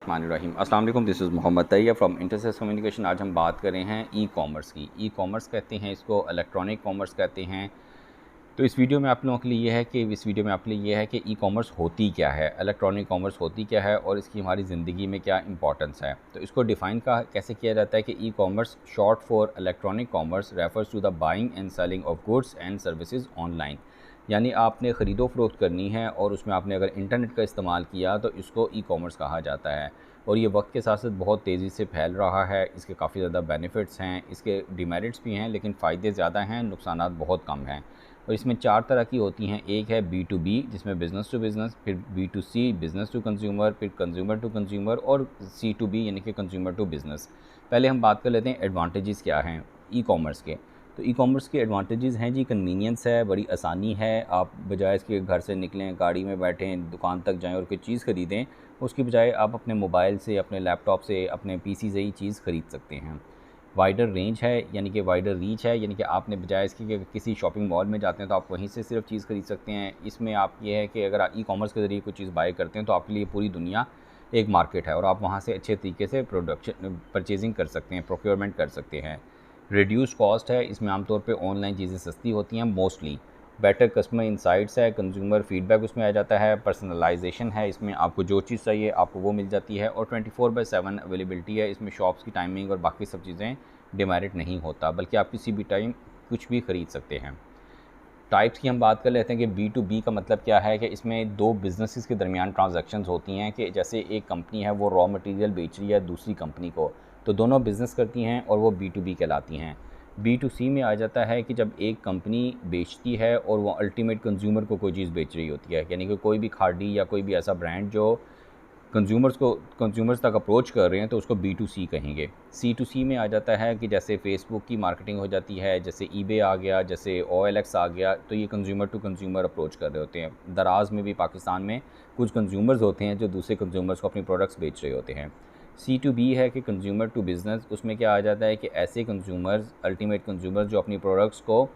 रहीम अस्सलाम वालेकुम, this is Mohammad Tayyab from इंटरसेस कम्युनिकेशन। आज हम बात कर रहे हैं ई कॉमर्स की। ई कॉमर्स कहते हैं इसको, इलेक्ट्रॉनिक कॉमर्स कहते हैं। तो इस वीडियो में आप लोगों के लिए ये है कि ई कॉमर्स होती क्या है, इलेक्ट्रॉनिक कॉमर्स होती क्या है और इसकी हमारी ज़िंदगी में क्या इंपॉर्टेंस है। तो इसको डिफ़ाइन कैसे किया जाता है कि e commerce short for electronic commerce refers to the buying and selling of goods and services online. यानी आपने ख़रीदो फ़रोख्त करनी है और उसमें आपने अगर इंटरनेट का इस्तेमाल किया तो इसको ई कॉमर्स कहा जाता है। और ये वक्त के साथ साथ बहुत तेज़ी से फैल रहा है। इसके काफ़ी ज़्यादा बेनिफिट्स हैं, इसके डिमेरिट्स भी हैं, लेकिन फ़ायदे ज़्यादा हैं, नुकसानात बहुत कम हैं। और इसमें 4 तरह की होती हैं। एक है B2B जिसमें बिज़नेस टू बिज़नेस, फिर B2C बिज़नेस टू कंज्यूमर, फिर कंज्यूमर टू कंज्यूमर और C2B यानी कि कंज्यूमर टू बिज़नेस। पहले हम बात कर लेते हैं एडवांटेजेस क्या हैं ई कॉमर्स के। तो ई कॉमर्स के एडवांटेजेस हैं जी, कन्वीनियंस है, बड़ी आसानी है। आप बजाय इसके घर से निकलें, गाड़ी में बैठें, दुकान तक जाएँ और कोई चीज़ ख़रीदें, उसकी बजाय आप अपने मोबाइल से, अपने लैपटॉप से, अपने पीसी से ही चीज़ ख़रीद सकते हैं। वाइडर रेंज है यानी कि वाइडर रीच है, यानी कि आपने बजाय इसकी कि किसी शॉपिंग मॉल में जाते हैं तो आप वहीं से सिर्फ चीज़ ख़रीद सकते हैं। इसमें आप ये है कि अगर आप ई कॉमर्स के ज़रिए कोई चीज़ बाय करते हैं तो आपके लिए पूरी दुनिया एक मार्केट है और आप वहाँ से अच्छे तरीके से प्रोडक्शन परचेजिंग कर सकते हैं, प्रोक्योरमेंट कर सकते हैं। रिड्यूस कॉस्ट है, इसमें आमतौर पे ऑनलाइन चीज़ें सस्ती होती हैं मोस्टली। बेटर कस्टमर इंसाइट्स है, कंज्यूमर फीडबैक उसमें आ जाता है। पर्सनलाइजेशन है, इसमें आपको जो चीज़ चाहिए आपको वो मिल जाती है। और 24/7 अवेलेबिलिटी है, इसमें शॉप्स की टाइमिंग और बाकी सब चीज़ें डिमेरिट नहीं होता, बल्कि आप किसी भी टाइम कुछ भी ख़रीद सकते हैं। टाइप्स की हम बात कर लेते हैं कि B2B का मतलब क्या है कि इसमें 2 बिज़नेसेस के दरमियान ट्रांजैक्शंस होती हैं कि जैसे एक कंपनी है वो रॉ मटेरियल बेच रही है दूसरी कंपनी को, तो दोनों बिज़नेस करती हैं और वो B2B कहलाती हैं। B2C में आ जाता है कि जब एक कंपनी बेचती है और वो अल्टीमेट कंज्यूमर को कोई चीज़ बेच रही होती है, यानी कि कोई भी खाड़ी या कोई भी ऐसा ब्रांड जो कंज्यूमर्स तक अप्रोच कर रहे हैं तो उसको B2C कहेंगे। C2C में आ जाता है कि जैसे फ़ेसबुक की मार्केटिंग हो जाती है, जैसे ईबे आ गया, जैसे OLX आ गया, तो ये कंज्यूमर टू कंज्यूमर अप्रोच कर रहे होते हैं। दराज़ में भी पाकिस्तान में कुछ कंज्यूमर्स होते हैं जो दूसरे कंज्यूमर्स को अपनी प्रोडक्ट्स बेच रहे होते हैं। C2B है कि कंज्यूमर टू बिज़नेस, उसमें क्या आ जाता है कि ऐसे कंज्यूमर्स, अल्टीमेट कंज्यूमर जो अपनी प्रोडक्ट्स को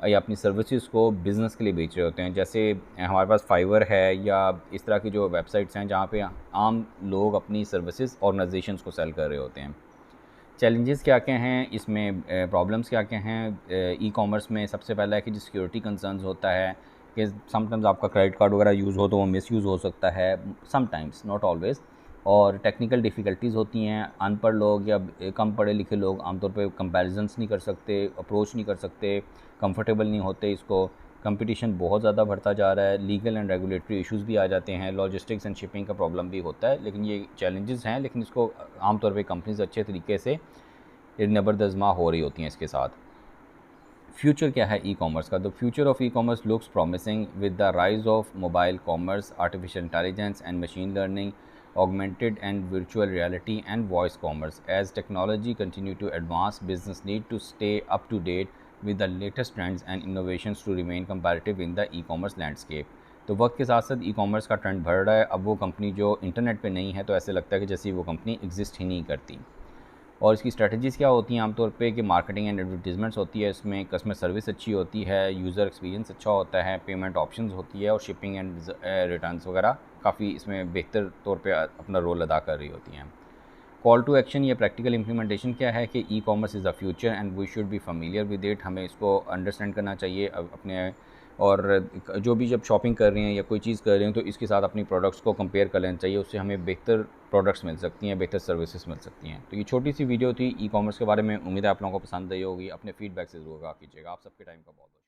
या अपनी सर्विसेज को बिज़नेस के लिए बेच रहे होते हैं। जैसे हमारे पास फाइवर है या इस तरह की जो वेबसाइट्स हैं जहाँ पे आम लोग अपनी सर्विसेज ऑर्गेनाइजेशंस को सेल कर रहे होते हैं। चैलेंजेस क्या-क्या हैं इसमें, प्रॉब्लम्स क्या-क्या हैं ई कॉमर्स में। सबसे पहला है कि जो सिक्योरिटी कंसर्न्स होता है कि समटाइम्स आपका क्रेडिट कार्ड वगैरह यूज़ हो तो वो मिसयूज़ हो सकता है, समटाइम्स नॉट ऑलवेज़। और टेक्निकल डिफ़िकल्टीज़ होती हैं, अनपढ़ लोग या कम पढ़े लिखे लोग आमतौर पे कंपैरिजंस नहीं कर सकते, अप्रोच नहीं कर सकते, कंफर्टेबल नहीं होते इसको। कंपटीशन बहुत ज़्यादा बढ़ता जा रहा है, लीगल एंड रेगुलेटरी इश्यूज़ भी आ जाते हैं, लॉजिस्टिक्स एंड शिपिंग का प्रॉब्लम भी होता है, लेकिन ये चैलेंजेस हैं, लेकिन इसको आमतौर पे कंपनीज़ अच्छे तरीके से नबरदज़मा हो रही होती हैं इसके साथ। फ्यूचर क्या है ई कॉमर्स का? The future of e commerce looks promising with the rise of mobile commerce, artificial intelligence and machine learning, augmented and virtual reality and voice commerce. As technology continue to advance, business need to stay up to date with the latest trends and innovations to remain competitive in the e-commerce landscape. तो वक्त के साथ साथ e commerce का trend बढ़ रहा है। अब वो कंपनी जो इंटरनेट पे नहीं है तो ऐसे लगता है कि जैसे वो कंपनी एग्जिस्ट ही नहीं करती। और इसकी स्ट्रेटजीज़ क्या होती हैं आमतौर पे कि मार्केटिंग एंड एडवर्टीज़मेंट्स होती है, इसमें कस्टमर सर्विस अच्छी होती है, यूज़र एक्सपीरियंस अच्छा होता है, पेमेंट ऑप्शंस होती है और शिपिंग एंड रिटर्न्स वगैरह काफ़ी इसमें बेहतर तौर पे अपना रोल अदा कर रही होती हैं। कॉल टू एक्शन या प्रैक्टिकल इंप्लीमेंटेशन क्या है कि e commerce is the future and we should be familiar with इट। हमें इसको अंडरस्टैंड करना चाहिए अपने, और जो भी जब शॉपिंग कर रहे हैं या कोई चीज़ कर रहे हैं तो इसके साथ अपनी प्रोडक्ट्स को कंपेयर कर लेना चाहिए, उससे हमें बेहतर प्रोडक्ट्स मिल सकती हैं, बेहतर सर्विसेज मिल सकती हैं। तो ये छोटी सी वीडियो थी ई कॉमर्स के बारे में, उम्मीद है आप लोगों को पसंद आई होगी। अपने फीडबैक से ज़रूर आगाह कीजिएगा। आप सबके टाइम का बहुत बहुत